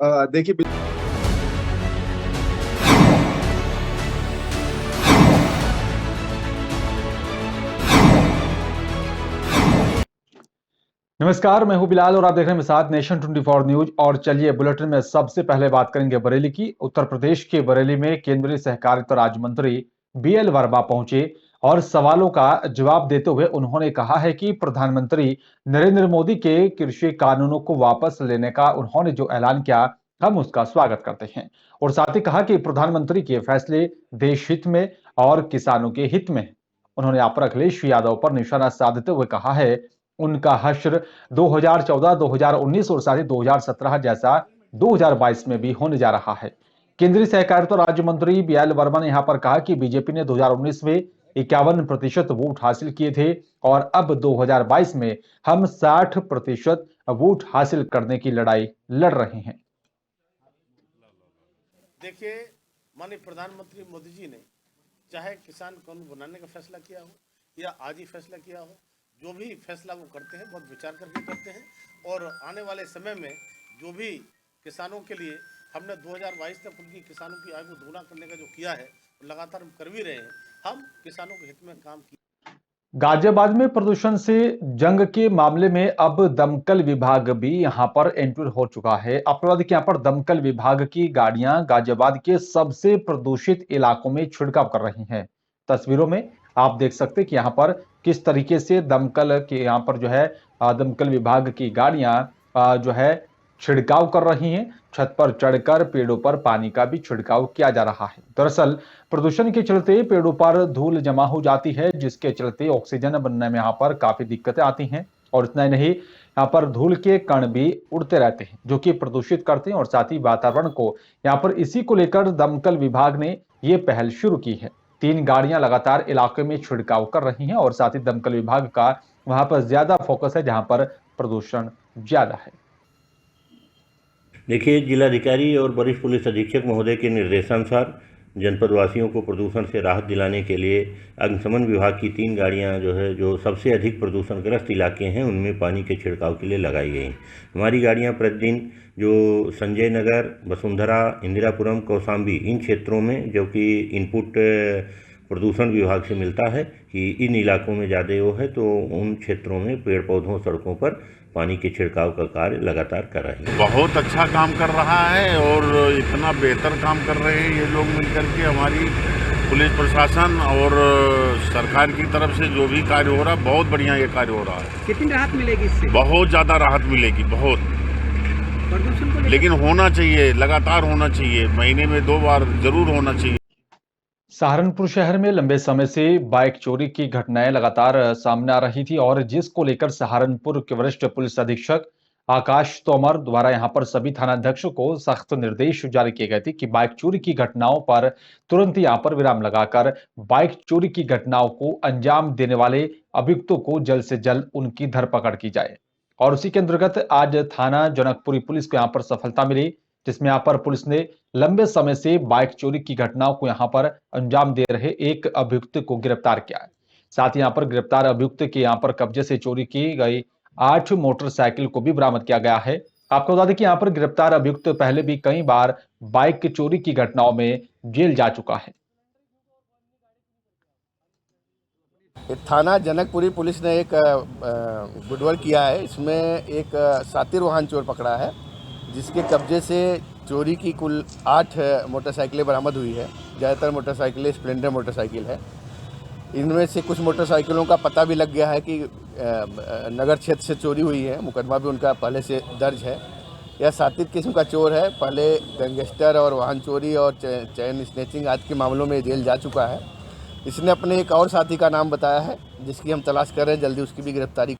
देखिए, नमस्कार, मैं हूं बिलाल और आप देख रहे हैं साथ नेशन 24 न्यूज। और चलिए बुलेटिन में सबसे पहले बात करेंगे बरेली की। उत्तर प्रदेश के बरेली में केंद्रीय सहकारिता राज्य मंत्री बीएल वर्मा पहुंचे और सवालों का जवाब देते हुए उन्होंने कहा है कि प्रधानमंत्री नरेंद्र मोदी के कृषि कानूनों को वापस लेने का उन्होंने जो ऐलान किया, हम उसका स्वागत करते हैं। और साथ ही कहा कि प्रधानमंत्री के फैसले देश हित में और किसानों के हित में हैं। उन्होंने आप पर अखिलेश यादव पर निशाना साधते हुए कहा है उनका हश्र 2014, 2019 और साथ ही 2017 जैसा 2022 में भी होने जा रहा है। केंद्रीय सहकारिता राज्य मंत्री बीएल वर्मा ने यहां पर कहा कि बीजेपी ने 2019 में 51% वोट हासिल किए थे और अब 2022 में हम 60% वोट हासिल करने की लड़ाई लड़ रहे हैं। देखिए, माननीय प्रधानमंत्री मोदी जी ने चाहे किसान कानून बनाने का फैसला किया हो या आज ही फैसला किया हो, जो भी फैसला वो करते हैं बहुत विचार करके करते हैं। और आने वाले समय में जो भी किसानों के लिए हमने 2022 तक उनकी किसानों की आय को दोगुना करने का जो किया है, लगातार हम कर भी रहे हैं। हम किसानों के हित में काम किए। गाजियाबाद में प्रदूषण से जंग के मामले में अब दमकल विभाग भी यहां पर एंटर हो चुका है। आपको बता दें कि यहां पर दमकल विभाग की गाड़ियां गाजियाबाद के सबसे प्रदूषित इलाकों में छिड़काव कर रही हैं। तस्वीरों में आप देख सकते हैं कि यहां पर किस तरीके से दमकल के यहां पर जो है दमकल विभाग की गाड़ियां जो है छिड़काव कर रही हैं। छत पर चढ़कर पेड़ों पर पानी का भी छिड़काव किया जा रहा है। दरअसल प्रदूषण के चलते पेड़ों पर धूल जमा हो जाती है, जिसके चलते ऑक्सीजन बनने में यहाँ पर काफी दिक्कतें आती हैं। और इतना ही नहीं, यहाँ पर धूल के कण भी उड़ते रहते हैं जो कि प्रदूषित करते हैं और साथ ही वातावरण को। यहाँ पर इसी को लेकर दमकल विभाग ने ये पहल शुरू की है। 3 गाड़ियां लगातार इलाके में छिड़काव कर रही हैं और साथ ही दमकल विभाग का वहां पर ज्यादा फोकस है जहां पर प्रदूषण ज्यादा है। देखिए, जिलाधिकारी और वरिष्ठ पुलिस अधीक्षक महोदय के निर्देशानुसार जनपद वासियों को प्रदूषण से राहत दिलाने के लिए अग्निशमन विभाग की 3 गाड़ियां जो सबसे अधिक प्रदूषणग्रस्त इलाके हैं उनमें पानी के छिड़काव के लिए लगाई गई। हमारी गाड़ियां प्रतिदिन जो संजय नगर, वसुंधरा, इंदिरापुरम, कौशाम्बी इन क्षेत्रों में, जो कि इनपुट प्रदूषण विभाग से मिलता है कि इन इलाकों में ज़्यादा वो है, तो उन क्षेत्रों में पेड़ पौधों, सड़कों पर पानी के छिड़काव का कार्य लगातार कर रहे हैं। बहुत अच्छा काम कर रहा है और इतना बेहतर काम कर रहे हैं ये लोग मिलकर के। हमारी पुलिस प्रशासन और सरकार की तरफ से जो भी कार्य हो रहा है, बहुत बढ़िया ये कार्य हो रहा है। कितनी राहत मिलेगी इससे? बहुत ज़्यादा राहत मिलेगी, बहुत। प्रदूषण को लेकिन होना चाहिए, लगातार होना चाहिए, महीने में 2 बार जरूर होना चाहिए। सहारनपुर शहर में लंबे समय से बाइक चोरी की घटनाएं लगातार सामने आ रही थी और जिसको लेकर सहारनपुर के वरिष्ठ पुलिस अधीक्षक आकाश तोमर द्वारा यहां पर सभी थानाध्यक्षों को सख्त निर्देश जारी किए गए थे कि बाइक चोरी की घटनाओं पर तुरंत यहां पर विराम लगाकर बाइक चोरी की घटनाओं को अंजाम देने वाले अभियुक्तों को जल्द से जल्द उनकी धरपकड़ की जाए। और उसी के अंतर्गत आज थाना जनकपुरी पुलिस को यहां पर सफलता मिली, जिसमें यहां पर पुलिस ने लंबे समय से बाइक चोरी की घटनाओं को यहां पर अंजाम दे रहे एक अभियुक्त को गिरफ्तार किया है। साथ ही यहां पर गिरफ्तार अभियुक्त के यहां पर कब्जे से चोरी की गई 8 मोटरसाइकिल को भी बरामद किया गया है। आपको बता दें कि यहां पर गिरफ्तार अभियुक्त पहले भी कई बार बाइक चोरी की घटनाओं में जेल जा चुका है। थाना जनकपुरी पुलिस ने एक गुडवर्ल किया है। इसमें एक सातिर वाहन चोर पकड़ा है, जिसके कब्जे से चोरी की कुल 8 मोटरसाइकिलें बरामद हुई है। ज़्यादातर मोटरसाइकिलें स्प्लेंडर मोटरसाइकिल है। इनमें से कुछ मोटरसाइकिलों का पता भी लग गया है कि नगर क्षेत्र से चोरी हुई है। मुकदमा भी उनका पहले से दर्ज है। यह सातिर किस्म का चोर है। पहले गैंगस्टर और वाहन चोरी और चैन स्नैचिंग आदि के मामलों में जेल जा चुका है। इसने अपने एक और साथी का नाम बताया है, जिसकी हम तलाश कर रहे हैं, जल्दी उसकी भी गिरफ्तारी।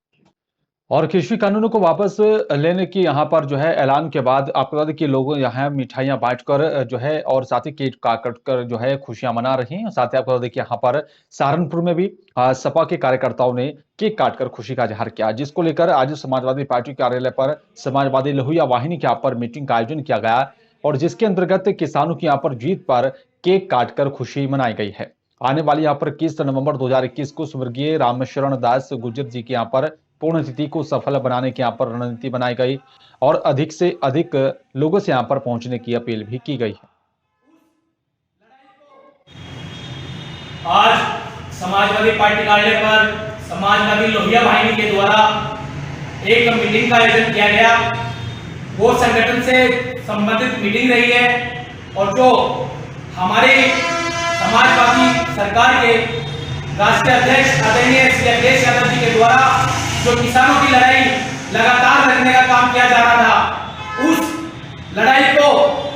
और कृषि कानूनों को वापस लेने की यहां पर जो है ऐलान के बाद आपको बता दें कि लोग यहां मिठाइयां बांटकर जो है और साथ ही केक काट कर जो है खुशियां मना रही हैं। साथ ही आपको बता दें कि यहां पर सहारनपुर में भी सपा के कार्यकर्ताओं ने केक काटकर खुशी का इजहार किया, जिसको लेकर आज समाजवादी पार्टी कार्यालय पर समाजवादी लोहिया वाहिनी के यहाँ पर मीटिंग का आयोजन किया गया और जिसके अंतर्गत किसानों की यहाँ पर जीत पर केक काटकर खुशी मनाई गई है। आने वाली यहाँ पर 21 नवंबर 2021 को स्वर्गीय रामशरण दास गुर्जर जी की यहाँ पर पूर्ण तिथि को सफल बनाने की यहाँ पर रणनीति बनाई गई और अधिक से अधिक लोगों से यहाँ पर पहुंचने की अपील भी की गई है। आज समाजवादी पार्टी कार्यालय पर समाजवादी लोहिया वाहिनी के द्वारा एक मीटिंग का आयोजन किया गया। वो संगठन से संबंधित मीटिंग रही है और जो हमारे समाजवादी सरकार के राष्ट्रीय अध्यक्ष आदरणीय श्री अखिलेश यादव जी के द्वारा जो किसानों की लड़ाई लगातार रखने का काम किया जा रहा था, उस लड़ाई को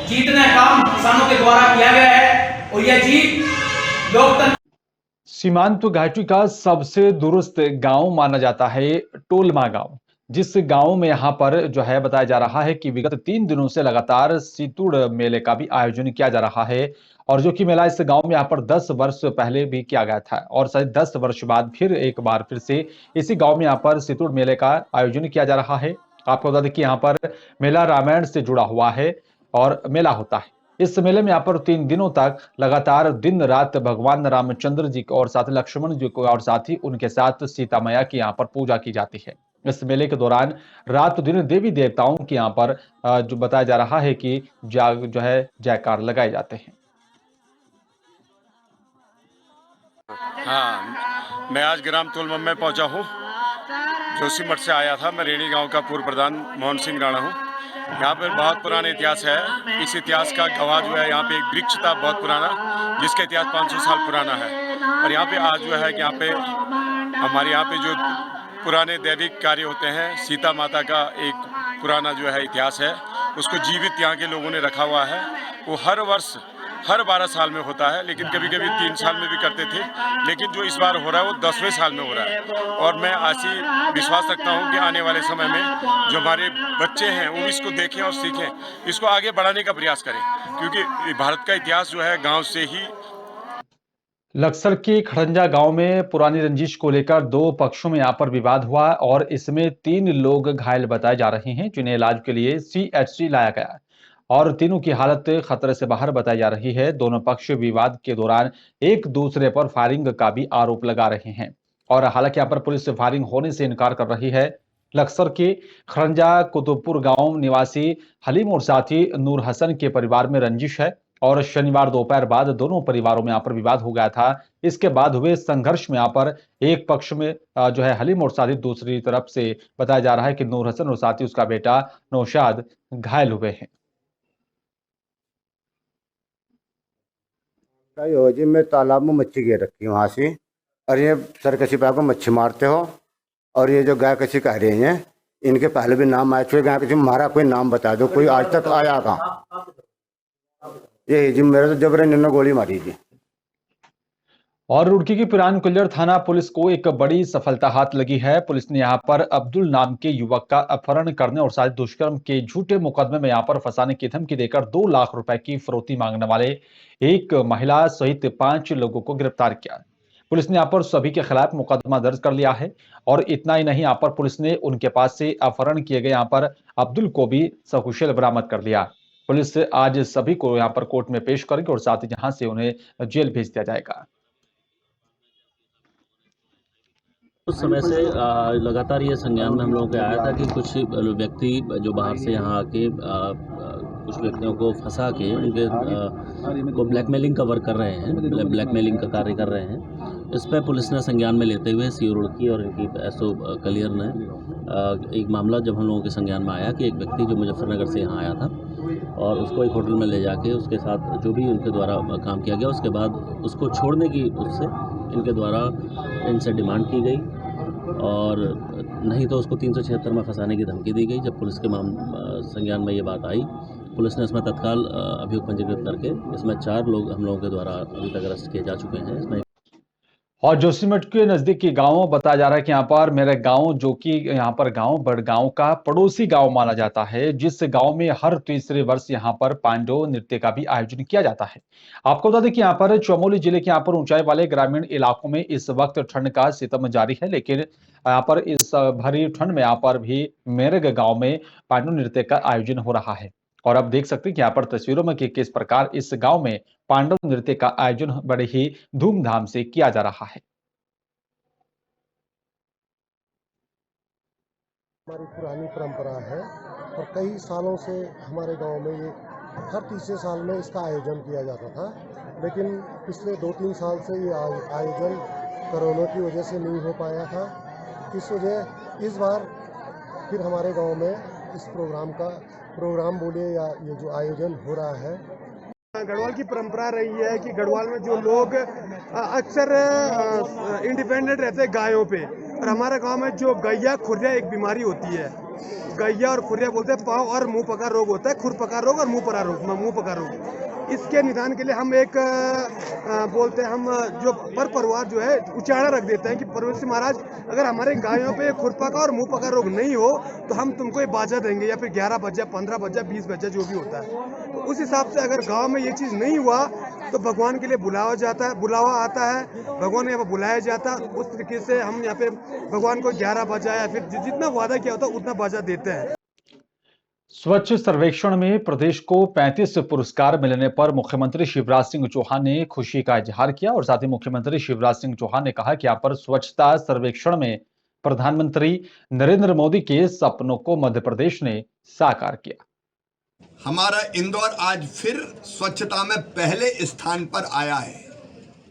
जीतने का काम किसानों के द्वारा किया गया है और यह जीत लोकतंत्र। सीमांत घाटी का सबसे दूरस्थ गांव माना जाता है टोलमा गांव, जिस गांव में यहां पर जो है बताया जा रहा है कि विगत 3 दिनों से लगातार सीतुड़ मेले का भी आयोजन किया जा रहा है और जो कि मेला इस गांव में यहां पर 10 वर्ष पहले भी किया गया था और शायद 10 वर्ष बाद फिर एक बार फिर से इसी गांव में यहां पर सीतुड़ मेले का आयोजन किया जा रहा है। आपको बता दें कि यहाँ पर मेला रामायण से जुड़ा हुआ है और मेला होता है। इस मेले में यहाँ पर 3 दिनों तक लगातार दिन रात भगवान रामचंद्र जी को और साथ लक्ष्मण जी को और साथ ही उनके साथ सीता मैया की यहाँ पर पूजा की जाती है। इस मेले के दौरान रात दिन देवी देवताओं के यहाँ पर जो बताया जा रहा है कि जो है जयकार लगाए जाते हैं। हाँ, मैं आज ग्राम तोलमा में पहुंचा हूँ। जोशीमठ से आया था। मैं रेणी गांव का पूर्व प्रधान मोहन सिंह राणा हूँ। यहाँ पर बहुत पुराना इतिहास है। इस इतिहास का गवाह जो है, यहाँ पे एक वृक्ष था बहुत पुराना, जिसका इतिहास 500 साल पुराना है। और यहाँ पे आज जो है कि यहाँ पे हमारे यहाँ पे जो पुराने दैविक कार्य होते हैं, सीता माता का एक पुराना जो है इतिहास है, उसको जीवित यहाँ के लोगों ने रखा हुआ है। वो हर वर्ष हर 12 साल में होता है, लेकिन कभी कभी 3 साल में भी करते थे, लेकिन जो इस बार हो रहा है वो 10वें साल में हो रहा है। और मैं ऐसी विश्वास रखता हूँ कि आने वाले समय में जो हमारे बच्चे हैं वो इसको देखें और सीखें, इसको आगे बढ़ाने का प्रयास करें, क्योंकि भारत का इतिहास जो है गाँव से ही। लक्सर के खड़ंजा गांव में पुरानी रंजिश को लेकर 2 पक्षों में यहां पर विवाद हुआ और इसमें 3 लोग घायल बताए जा रहे हैं, जिन्हें इलाज के लिए सीएचसी लाया गया और तीनों की हालत खतरे से बाहर बताई जा रही है। दोनों पक्ष विवाद के दौरान एक दूसरे पर फायरिंग का भी आरोप लगा रहे हैं और हालांकि यहां पर पुलिस से फायरिंग होने से इनकार कर रही है। लक्सर के खड़ंजा कुतुबपुर गांव निवासी हलीम और साथी नूर हसन के परिवार में रंजिश है और शनिवार दोपहर बाद दोनों परिवारों में यहाँ पर विवाद हो गया था। इसके बाद हुए संघर्ष में यहाँ पर एक पक्ष में जो है हलीम और साथी, दूसरी तरफ से बताया जा रहा है कि नूर हसन और साथी उसका बेटा नौशाद घायल हुए हैं। जी मैं तालाब में मच्छी गिर रखी हूँ वहाँ से, और ये सरकशी पे आपको मच्छी मारते हो, और ये जो गाय कशी कह रही हैं, इनके पहले भी नाम आए थे। गाय कशी मारा कोई नाम बता दो, कोई आज तक आया कहाँ? ये जी मेरा तो जबरन इन्होंने गोली मारी थी। और रुड़की की पुरान कुल्लर थाना पुलिस को एक बड़ी सफलता हाथ लगी है। पुलिस ने यहां पर अब्दुल नाम के युवक का अपहरण करने और साथ दुष्कर्म के झूठे मुकदमे में यहां पर फंसाने की धमकी देकर 2 लाख रुपए की फिरौती मांगने वाले एक महिला सहित 5 लोगों को गिरफ्तार किया। पुलिस ने यहाँ पर सभी के खिलाफ मुकदमा दर्ज कर लिया है और इतना ही नहीं, यहाँ पर पुलिस ने उनके पास से अपहरण किए गए यहाँ पर अब्दुल को भी सकुशल बरामद कर लिया। पुलिस आज सभी को यहाँ पर कोर्ट में पेश करेगी और साथ ही यहां से उन्हें जेल भेज दिया जाएगा। उस समय से लगातार ये संज्ञान में हम लोगों को आया था कि कुछ व्यक्ति जो बाहर से यहाँ आके कुछ व्यक्तियों को फंसा के उनके को ब्लैकमेलिंग का वर्क कर रहे हैं, ब्लैकमेलिंग का कार्य कर रहे हैं। इस पर पुलिस ने संज्ञान में लेते हुए सी रुड़की और इनकी एसओ कलियर ने एक मामला जब हम लोगों के संज्ञान में आया कि एक व्यक्ति जो मुजफ्फरनगर से यहाँ आया था और उसको एक होटल में ले जाके उसके साथ जो भी उनके द्वारा काम किया गया, उसके बाद उसको छोड़ने की उससे इनके द्वारा इनसे डिमांड की गई और नहीं तो उसको 376 में फंसाने की धमकी दी गई। जब पुलिस के संज्ञान में ये बात आई, पुलिस ने इसमें तत्काल अभियोग पंजीकृत करके इसमें 4 लोग हम लोगों के द्वारा अभी तक अरेस्ट किए जा चुके हैं। इसमें और जोशीमठ के नजदीकी गांव बताया जा रहा है कि यहाँ पर मेरे गांव, जो कि यहाँ पर गांव बड़गांव का पड़ोसी गांव माना जाता है, जिस गांव में हर तीसरे वर्ष यहाँ पर पांडव नृत्य का भी आयोजन किया जाता है। आपको बता दें कि यहाँ पर चमोली जिले के यहाँ पर ऊंचाई वाले ग्रामीण इलाकों में इस वक्त ठंड का सितम जारी है, लेकिन यहाँ पर इस भरी ठंड में यहाँ पर भी मेरग गांव में पांडव नृत्य का आयोजन हो रहा है। और अब देख सकते हैं कि यहाँ पर तस्वीरों में कि किस प्रकार इस गांव में पांडव नृत्य का आयोजन बड़े ही धूमधाम से किया जा रहा है। हमारी पुरानी परंपरा है और कई सालों से हमारे गांव में ये हर तीसरे साल में इसका आयोजन किया जाता था, लेकिन पिछले 2-3 साल से ये आयोजन कोरोना की वजह से नहीं हो पाया था। इस वजह इस बार फिर हमारे गांव में इस प्रोग्राम बोलिए या ये जो आयोजन हो रहा है। गढ़वाल की परंपरा रही है कि गढ़वाल में जो लोग अक्सर इंडिपेंडेंट रहते हैं गायों पे, और हमारे गांव में जो गैया खुरिया एक बीमारी होती है, गैया और खुरिया बोलते हैं, पाँव और मुंह पका रोग होता है, खुर पका रोग और मुंह पका रोग। इसके निदान के लिए हम एक बोलते हैं, हम जो परिवार जो है उचाड़ा रख देते हैं कि परमेश्वर महाराज अगर हमारे गायों पे खुरपा का और मुंह पका रोग नहीं हो तो हम तुमको ये बाजा देंगे, या फिर 11 बजा, 15 बजा, 20 बजा जो भी होता है। तो उस हिसाब से अगर गांव में ये चीज़ नहीं हुआ तो भगवान के लिए बुलावा आता है, भगवान यहाँ पर बुलाया जाता है। उस तरीके से हम यहाँ पे भगवान को 11 बजा या फिर जितना वादा किया होता है उतना बाजा देते हैं। स्वच्छ सर्वेक्षण में प्रदेश को 35 पुरस्कार मिलने पर मुख्यमंत्री शिवराज सिंह चौहान ने खुशी का इजहार किया और साथ ही मुख्यमंत्री शिवराज सिंह चौहान ने कहा कि यहाँ पर स्वच्छता सर्वेक्षण में प्रधानमंत्री नरेंद्र मोदी के सपनों को मध्य प्रदेश ने साकार किया। हमारा इंदौर आज फिर स्वच्छता में पहले स्थान पर आया है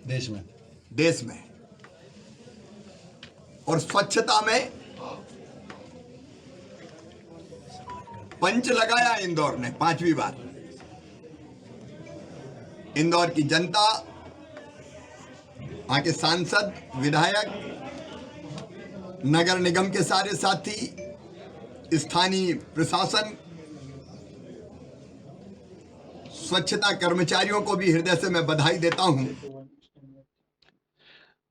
देश में और स्वच्छता में पंच लगाया इंदौर ने 5वीं बार। इंदौर की जनता, वहां के सांसद, विधायक, नगर निगम के सारे साथी, स्थानीय प्रशासन, स्वच्छता कर्मचारियों को भी हृदय से मैं बधाई देता हूं।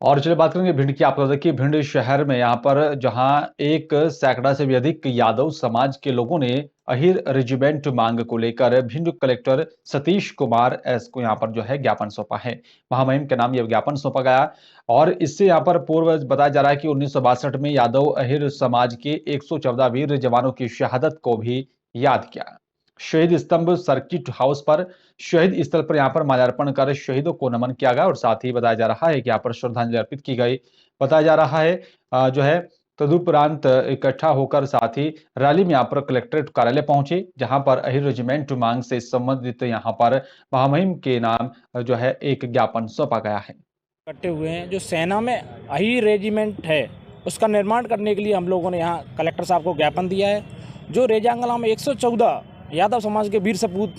और चलिए बात करेंगे भिंड की। आपको बता दें कि भिंड शहर में यहाँ पर जहां 1 सैकड़ा से भी अधिक यादव समाज के लोगों ने अहिर रेजिमेंट मांग को लेकर भिंड कलेक्टर सतीश कुमार एस को यहाँ पर जो है ज्ञापन सौंपा है। महामहिम के नाम यह ज्ञापन सौंपा गया और इससे यहाँ पर पूर्व बताया जा रहा है कि 1962 में यादव अहिर समाज के 114 वीर जवानों की शहादत को भी याद किया। शहीद स्तंभ सर्किट हाउस पर शहीद स्थल पर यहाँ पर माल्यार्पण कर शहीदों को नमन किया गया और साथ ही बताया जा रहा है कि यहाँ पर श्रद्धांजलि अर्पित की गई। बताया जा रहा है जो है तदुपरांत इकट्ठा होकर साथ ही रैली में यहाँ पर कलेक्ट्रेट कार्यालय पहुंचे, जहां पर अहिर रेजिमेंट मांग से संबंधित यहाँ पर महामहिम के नाम जो है एक ज्ञापन सौंपा गया है। इकट्ठे हुए हैं जो सेना में अहिर रेजिमेंट है उसका निर्माण करने के लिए हम लोगों ने यहाँ कलेक्टर साहब को ज्ञापन दिया है। जो रेजांगला में 114 यादव समाज के वीर सपूत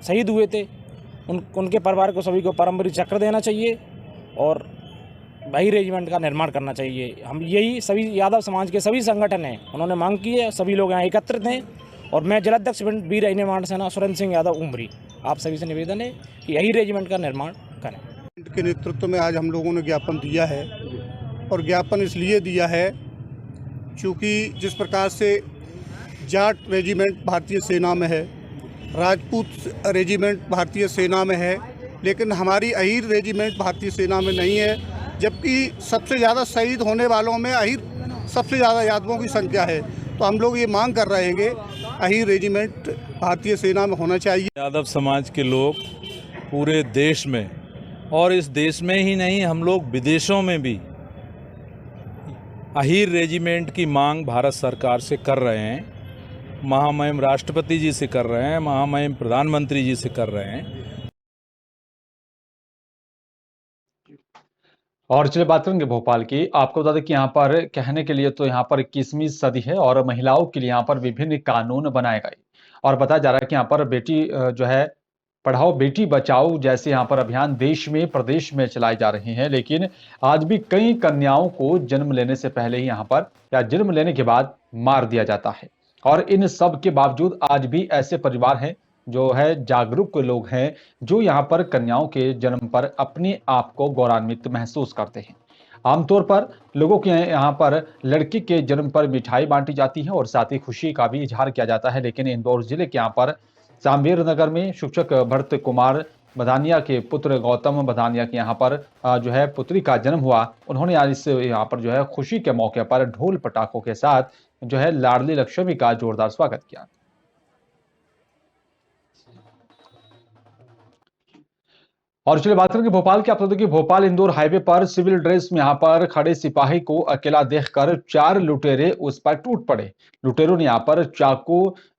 शहीद हुए थे उनके परिवार को सभी को परमवीर चक्र देना चाहिए और भाई रेजिमेंट का निर्माण करना चाहिए। हम यही सभी यादव समाज के सभी संगठन हैं, उन्होंने मांग की है, सभी लोग यहाँ एकत्रित हैं और मैं जिलाध्यक्ष वीर रेजिमेंट सेना सुरेंद्र सिंह यादव उमरी आप सभी से निवेदन है कि यही रेजिमेंट का निर्माण करें। के नेतृत्व में आज हम लोगों ने ज्ञापन दिया है और ज्ञापन इसलिए दिया है क्योंकि जिस प्रकार से जाट रेजिमेंट भारतीय सेना में है, राजपूत रेजिमेंट भारतीय सेना में है, लेकिन हमारी अहिर रेजिमेंट भारतीय सेना में नहीं है, जबकि सबसे ज़्यादा शहीद होने वालों में अहिर सबसे ज़्यादा यादवों की संख्या है। तो हम लोग ये मांग कर रहे हैं कि अहिर रेजिमेंट भारतीय सेना में होना चाहिए। यादव समाज के लोग पूरे देश में और इस देश में ही नहीं, हम लोग विदेशों में भी अहिर रेजिमेंट की मांग भारत सरकार से कर रहे हैं, महामहिम राष्ट्रपति जी से कर रहे हैं, महामहिम प्रधानमंत्री जी से कर रहे हैं। और चलिए बात करेंगे भोपाल की। आपको बता दें कि यहाँ पर कहने के लिए तो यहाँ पर 21वीं सदी है और महिलाओं के लिए यहाँ पर विभिन्न कानून बनाए गए और बताया जा रहा है कि यहाँ पर बेटी जो है पढ़ाओ बेटी बचाओ जैसे यहाँ पर अभियान देश में प्रदेश में चलाए जा रहे हैं, लेकिन आज भी कई कन्याओं को जन्म लेने से पहले ही यहाँ पर या जन्म लेने के बाद मार दिया जाता है। और इन सब के बावजूद आज भी ऐसे परिवार हैं जो है जागरूक लोग हैं जो यहाँ पर कन्याओं के जन्म पर अपने आप को गौरवान्वित महसूस करते हैं। आमतौर पर लोगों के यहाँ पर लड़की के जन्म पर मिठाई बांटी जाती है और साथ ही खुशी का भी इजहार किया जाता है, लेकिन इंदौर जिले के यहाँ पर सामवेर नगर में शिक्षक भरत कुमार बदानिया के पुत्र गौतम बदानिया के यहाँ पर जो है पुत्री का जन्म हुआ। उन्होंने आज इस यहाँ पर जो है खुशी के मौके पर ढोल पटाखों के साथ जो है लाडली लक्ष्मी का जोरदार स्वागत किया। और चलिए बात करेंगे भोपाल की। आप बता दें कि भोपाल इंदौर हाईवे पर सिविल ड्रेस में यहां पर खड़े सिपाही को अकेला देखकर 4 लुटेरे उस पर टूट पड़े। लुटेरों ने यहां पर चाकू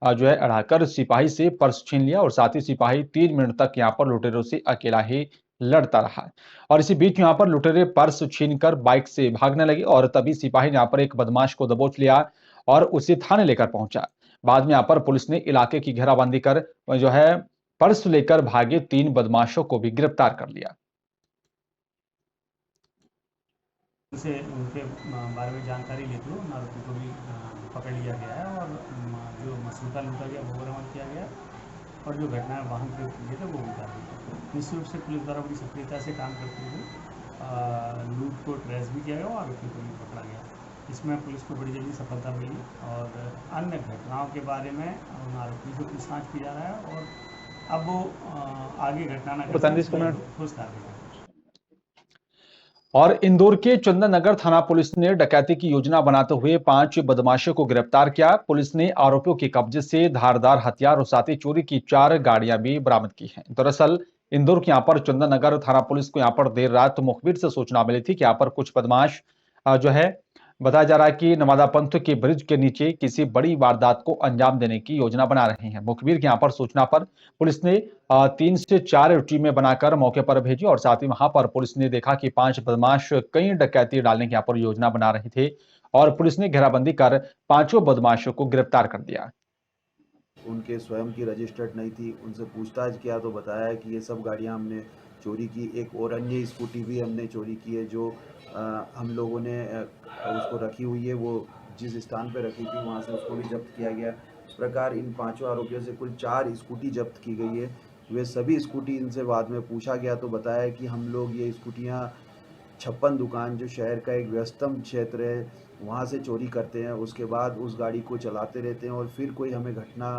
जो है अड़ाकर सिपाही से पर्स छीन लिया और साथ ही सिपाही 3 मिनट तक यहां पर लुटेरों से अकेला ही लड़ता रहा। और इसी बीच यहां पर लुटेरे पर्स छीनकर बाइक से भागने लगे और तभी सिपाही ने यहां पर एक बदमाश को दबोच लिया और उसे थाने लेकर पहुंचा। बाद में यहां पर पुलिस ने इलाके की घेराबंदी कर जो है पर्स लेकर भागे 3 बदमाशों को भी गिरफ्तार कर लिया। उनसे उनके बारे में जानकारी लेते हुए उन आरोपी को भी पकड़ लिया गया है और जो मसूदा लूटा गया वो बरामद किया गया और जो घटना वाहन प्रयोग किए थे वो उतार दिए। निश्चित रूप से पुलिस द्वारा बड़ी सक्रियता से काम करते हुए लूट को ट्रेस भी किया गया और आरोपी को भी पकड़ा गया। इसमें पुलिस को बड़ी जल्दी सफलता मिली और अन्य घटनाओं के बारे में उन आरोपी से पूछताछ की जा रहा है और अब वो आगे घटना न घटे। और इंदौर के चंदन नगर थाना पुलिस ने डकैती की योजना बनाते हुए 5 बदमाशों को गिरफ्तार किया। पुलिस ने आरोपियों के कब्जे से धारदार हथियार और साथ ही चोरी की 4 गाड़ियां भी बरामद की हैं। दरअसल इंदौर के यहां पर चंदन नगर थाना पुलिस को यहां पर देर रात मुखबिर से सूचना मिली थी कि यहां पर कुछ बदमाश जो है बताया जा रहा है कि नवादा पंथ के ब्रिज के नीचे किसी बड़ी वारदात को अंजाम देने की योजना बना रहे हैं। मुखबिर के यहां पर सूचना पर पुलिस ने 3 से 4 टीमें बनाकर मौके पर भेजी और साथ ही वहां पर पुलिस ने देखा कि 5 बदमाश कई डकैती डालने की यहां पर योजना बना रहे थे और पुलिस ने घेराबंदी कर 5 बदमाशों को गिरफ्तार कर दिया। उनके स्वयं की रजिस्टर्ड नहीं थी। उनसे पूछताछ किया तो बताया कि ये सब गाड़ियां हमने चोरी की। एक और अन्य स्कूटी भी हमने चोरी की है जो हम लोगों ने उसको रखी हुई है। वो जिस स्थान पर रखी थी वहाँ से उसको भी जब्त किया गया। इस प्रकार इन 5 आरोपियों से कुल 4 स्कूटी जब्त की गई है। वे सभी स्कूटी इनसे बाद में पूछा गया तो बताया कि हम लोग ये स्कूटियाँ 56 दुकान जो शहर का एक व्यस्तम क्षेत्र है वहाँ से चोरी करते हैं। उसके बाद उस गाड़ी को चलाते रहते हैं और फिर कोई हमें घटना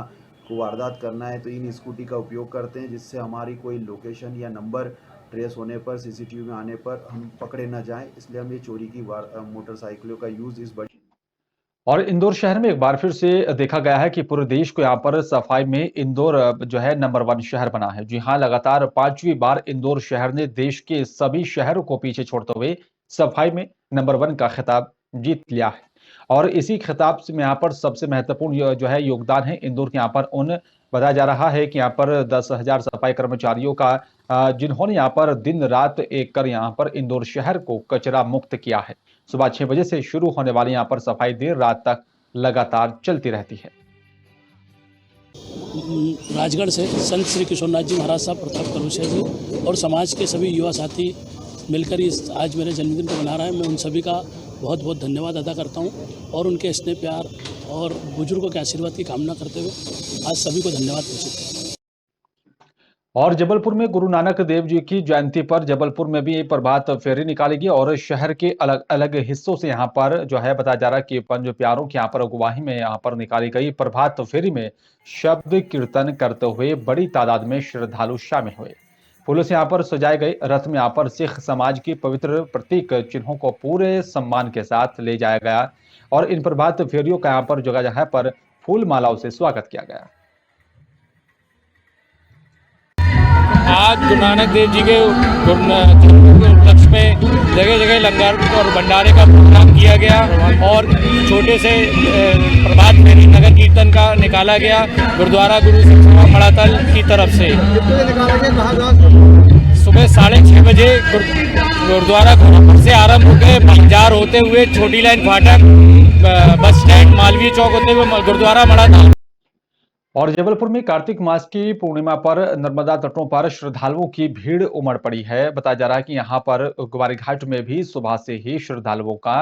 को वारदात करना है तो इन स्कूटी का उपयोग करते हैं जिससे हमारी कोई लोकेशन या नंबर ट्रेस होने पर सीसीटीवी में आने पर हम पकड़े ना जाएं। इसलिए हम ये चोरी की मोटरसाइकिलों का यूज़ इस बड़ी। और इंदौर शहर में एक बार फिर से देखा गया है कि पूरे देश को यहां पर सफाई में इंदौर जो है नंबर 1 शहर बना है। जी हां, लगातार 5वीं बार इंदौर शहर ने देश के सभी शहरों को पीछे छोड़ते हुए सफाई में नंबर 1 का खिताब जीत लिया है। और इसी खिताब में यहाँ पर सबसे महत्वपूर्ण जो है योगदान है इंदौर के यहाँ पर उन बताया जा रहा है कि यहाँ पर 10,000 सफाई कर्मचारियों का जिन्होंने यहाँ पर दिन रात एक कर यहाँ पर इंदौर शहर को कचरा मुक्त किया है। सुबह 6 बजे से शुरू होने वाली यहाँ पर सफाई देर रात तक लगातार चलती रहती है। राजगढ़ से संत श्री किशोरनाथ जी महाराज साहब प्रताप करुषे जी और समाज के सभी युवा साथी मिलकर इस आज मेरे जन्मदिन को मना रहे हैं। मैं उन सभी का बहुत बहुत धन्यवाद अदा करता हूं और उनके स्नेह प्यार और बुजुर्गों के आशीर्वाद की कामना करते हुए आज सभी को धन्यवाद पूछते। और जबलपुर में गुरु नानक देव जी की जयंती पर जबलपुर में भी प्रभात फेरी निकाली गई और शहर के अलग अलग हिस्सों से यहां पर जो है बताया जा रहा है कि पंज प्यारों की यहां पर अगुवाही में यहां पर निकाली गई प्रभात फेरी में शब्द कीर्तन करते हुए बड़ी तादाद में श्रद्धालु शामिल हुए। फूलों से यहाँ पर सजाए गए रथ में यहाँ पर सिख समाज की पवित्र प्रतीक चिन्हों को पूरे सम्मान के साथ ले जाया गया और इन प्रभात फेरियों का यहाँ पर जगह जगह पर फूल मालाओं से स्वागत किया गया। आज गुरु नानक देव जी के उपलक्ष्य में जगह जगह लंगर और भंडारे का प्रोग्राम किया गया और छोटे से प्रभात फेरी नगर कीर्तन का निकाला गया गुरुद्वारा गुरु सिंह मड़ातल की तरफ से। सुबह 6:30 बजे गुरुद्वारा घोड़ापुर से आरंभ होकर बंजार होते हुए छोटी लाइन फाटक बस स्टैंड मालवीय चौक होते हुए गुरुद्वारा मड़ातल। और जबलपुर में कार्तिक मास की पूर्णिमा पर नर्मदा तटों पर श्रद्धालुओं की भीड़ उमड़ पड़ी है। बताया जा रहा है कि यहाँ पर ग्वारी घाट में भी सुबह से ही श्रद्धालुओं का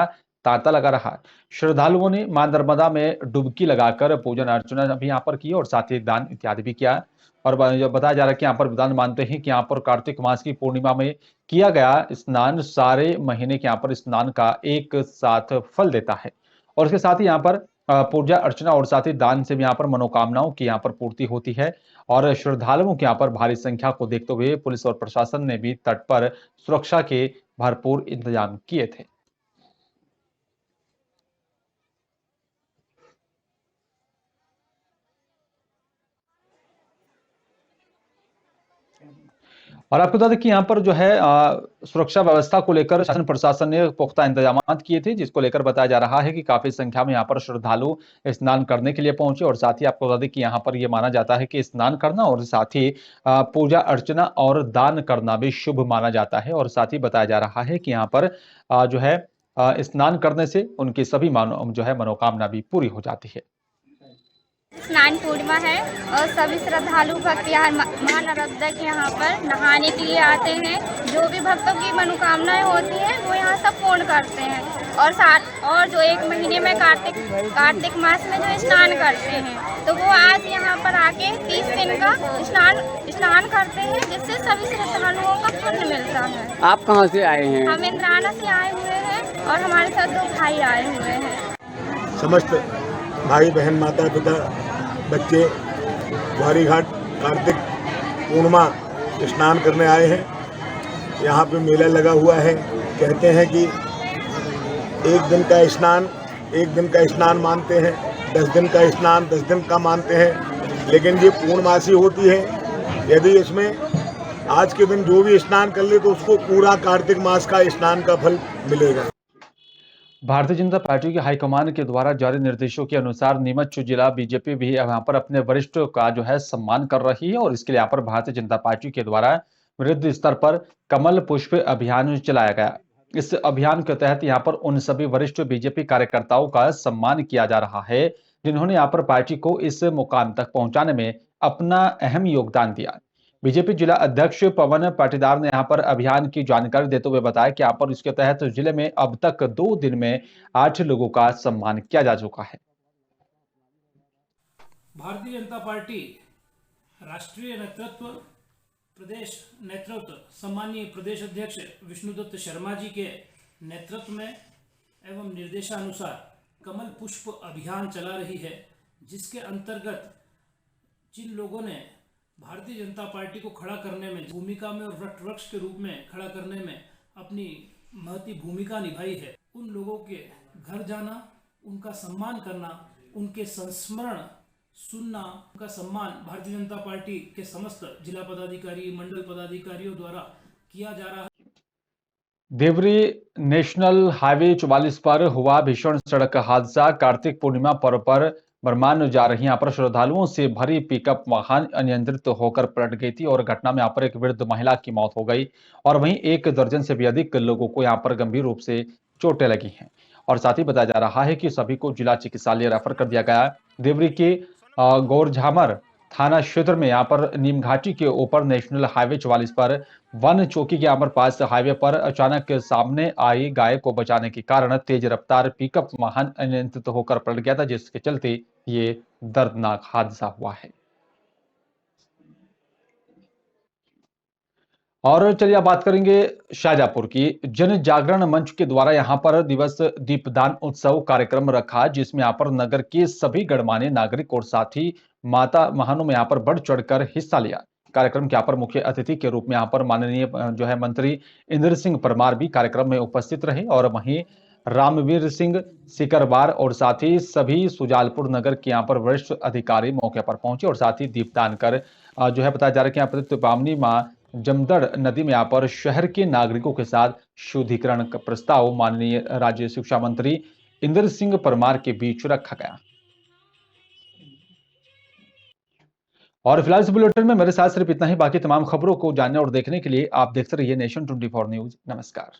तांता लगा रहा है। श्रद्धालुओं ने मां नर्मदा में डुबकी लगाकर पूजन अर्चना भी यहाँ पर की और साथ ही दान इत्यादि भी किया। और बताया जा रहा है कि यहाँ पर विद्वान मानते हैं कि यहाँ पर कार्तिक मास की पूर्णिमा में किया गया स्नान सारे महीने के यहाँ पर स्नान का एक साथ फल देता है और इसके साथ ही यहाँ पर पूजा अर्चना और साथ ही दान से भी यहाँ पर मनोकामनाओं की यहाँ पर पूर्ति होती है। और श्रद्धालुओं के यहाँ पर भारी संख्या को देखते हुए पुलिस और प्रशासन ने भी तट पर सुरक्षा के भरपूर इंतजाम किए थे। और आपको बता दें कि यहाँ पर जो है सुरक्षा व्यवस्था को लेकर शासन प्रशासन ने पुख्ता इंतजाम किए थे, जिसको लेकर बताया जा रहा है कि काफी संख्या में यहाँ पर श्रद्धालु स्नान करने के लिए पहुंचे। और साथ ही आपको बता दें कि यहाँ पर यह माना जाता है कि स्नान करना और साथ ही पूजा अर्चना और दान करना भी शुभ माना जाता है। और साथ ही बताया जा रहा है कि यहाँ पर जो है स्नान करने से उनकी सभी मनोकामना भी पूरी हो जाती है। स्नान पूर्णिमा है और सभी श्रद्धालु भक्त यहाँ महानर्मदा के यहाँ पर नहाने के लिए आते हैं। जो भी भक्तों की मनोकामनाएं होती हैं वो यहाँ सब पूर्ण करते हैं। और जो एक महीने में कार्तिक मास में जो स्नान करते हैं तो वो आज यहाँ पर आके 30 दिन का स्नान करते हैं, जिससे सभी श्रद्धालुओं का पुण्य मिलता है। आप कहाँ से आए हैं? हम इंद्राना से आए हुए हैं और हमारे साथ 2 भाई आए हुए हैं। समस्त भाई बहन माता पिता बच्चे ग्वारी घाट कार्तिक पूर्णिमा स्नान करने आए हैं। यहाँ पे मेला लगा हुआ है। कहते हैं कि एक दिन का स्नान मानते हैं, 10 दिन का स्नान 10 दिन का मानते हैं, लेकिन ये पूर्णमासी होती है। यदि इसमें आज के दिन जो भी स्नान कर ले तो उसको पूरा कार्तिक मास का स्नान का फल मिलेगा। भारतीय जनता पार्टी के हाईकमान के द्वारा जारी निर्देशों के अनुसार नीमच जिला बीजेपी भी यहाँ पर अपने वरिष्ठ का जो है सम्मान कर रही है। और इसके लिए यहाँ पर भारतीय जनता पार्टी के द्वारा वृहद स्तर पर कमल पुष्प अभियान चलाया गया। इस अभियान के तहत यहाँ पर उन सभी वरिष्ठ बीजेपी कार्यकर्ताओं का सम्मान किया जा रहा है जिन्होंने यहाँ पर पार्टी को इस मुकाम तक पहुंचाने में अपना अहम योगदान दिया। बीजेपी जिला अध्यक्ष पवन पाटीदार ने यहाँ पर अभियान की जानकारी देते हुए बताया कि यहाँ पर इसके तहत जिले में अब तक 2 दिन में 8 लोगों का सम्मान किया जा चुका है। भारतीय जनता पार्टी राष्ट्रीय नेतृत्व प्रदेश नेतृत्व सम्मानीय प्रदेश अध्यक्ष विष्णुदत्त शर्मा जी के नेतृत्व में एवं निर्देशानुसार कमल पुष्प अभियान चला रही है, जिसके अंतर्गत जिन लोगों ने भारतीय जनता पार्टी को खड़ा करने में भूमिका में और वृक्ष के रूप में खड़ा करने में अपनी महती भूमिका निभाई है, उन लोगों के घर जाना, उनका सम्मान करना, उनके संस्मरण सुनना, उनका सम्मान भारतीय जनता पार्टी के समस्त जिला पदाधिकारी मंडल पदाधिकारियों द्वारा किया जा रहा है। देवरी नेशनल हाईवे 44 पर हुआ भीषण सड़क हादसा। कार्तिक पूर्णिमा पर्व पर बरमान जा रही यहाँ पर श्रद्धालुओं से भरी पिकअप वाहन अनियंत्रित होकर पलट गई थी और घटना में यहाँ पर एक वृद्ध महिला की मौत हो गई और वहीं 1 दर्जन से भी अधिक लोगों को यहाँ पर गंभीर रूप से चोटें लगी हैं। और साथ ही बताया जा रहा है कि सभी को जिला चिकित्सालय रेफर कर दिया गया। देवरी के गौरझामर थाना क्षेत्र में यहाँ पर नीम घाटी के ऊपर नेशनल हाईवे 44 पर वन चौकी के यहाँ पास हाईवे पर अचानक सामने आई गाय को बचाने के कारण तेज रफ्तार पिकअप वाहन अनियंत्रित होकर पलट गया था, जिसके चलते ये दर्दनाक हादसा हुआ है। और चलिए बात करेंगे शाहजहांपुर की। जन जागरण मंच के द्वारा यहाँ पर दिवस दीपदान उत्सव कार्यक्रम रखा, जिसमें यहाँ पर नगर के सभी गणमान्य नागरिक और साथ ही माता महानों में यहाँ पर बढ़ चढ़कर हिस्सा लिया। कार्यक्रम के यहाँ पर मुख्य अतिथि के रूप में यहाँ पर माननीय जो है मंत्री इंद्र सिंह परमार भी कार्यक्रम में उपस्थित रहे और वहीं रामवीर सिंह सिकरवार और साथ ही सभी सुजालपुर नगर के यहाँ पर वरिष्ठ अधिकारी मौके पर पहुंचे और साथ ही दीपदान कर जो है बताया जा रहा है कि यहाँ पर पावनी मां जमदड़ नदी में यहाँ पर शहर के नागरिकों के साथ शुद्धिकरण का प्रस्ताव माननीय राज्य शिक्षा मंत्री इंद्र सिंह परमार के बीच रखा गया। और फिलहाल इस बुलेटिन में मेरे साथ सिर्फ इतना ही। बाकी तमाम खबरों को जानने और देखने के लिए आप देखते रहिए नेशन 24 न्यूज। नमस्कार।